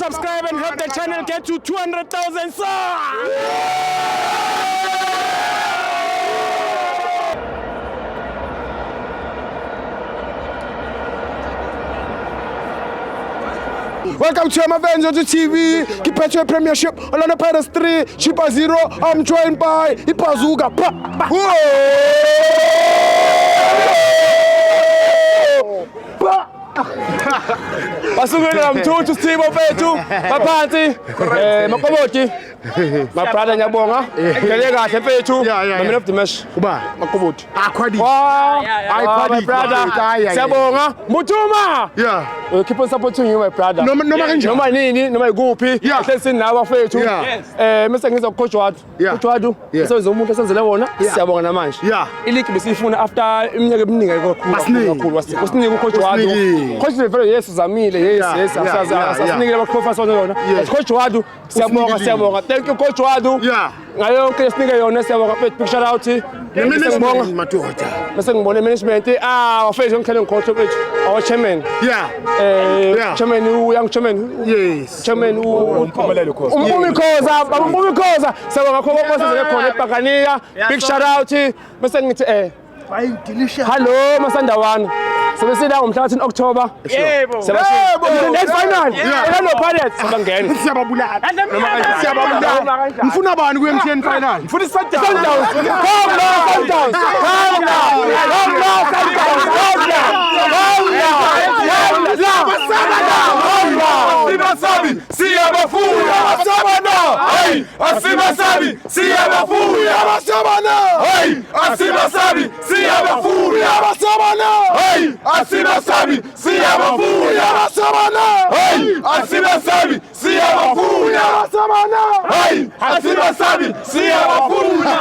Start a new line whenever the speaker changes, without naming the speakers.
subscribe and help the channel get to 200,000 subs. Welcome to Avenge on TV. Kipacho Premiership. Orlando Pirates 3. Chippa 0. I'm joined by Ipazuga. Basungena mthuthu Steve Opethu baphansi Makoboti my brother Nyabonga ngele kahle mfethu man of the match
kuba
Makoboti
akhwadi
my brother siyabonga Muthuma keep on supporting you my brother
noma kanjani
noma nini noma ikuphi ehlesini nawe mfethu mase ngiza coach wadu senze umuntu esenzele wona siyabonga namanje ileague besifuna after iminyaka eminingi kakhulu wasinika ucoach wadu coach vele yes uzamile yes asasinike abakhofa sonke yona coach wadu siyabonga thank you coach wadu ngayo yonke esinike yona siyabonga picture out
ngibonga madoda
bese ngibone management wafethu ngikhala coach wethu our chairman chairman young chairman chairman umphumelelo khoza umphumelelo khoza siyabonga khona bosenzele khona eBhakaniya big shout out bese ngithi
delicious
hello masandawana sebesida ngomhla ka-10 October yebo next final Orlando Pirates sabangena
siyababulala ngifuna bani kuye-MTN final
ngifuna Sundowns Asimasabi siyabafuna abasabana hey asimasabi siyabafuna abasabana hey asimasabi siyabafuna abasabana hey asimasabi siyabafuna abasabana hey asimasabi siyabafuna abasabana hey asimasabi siyabafuna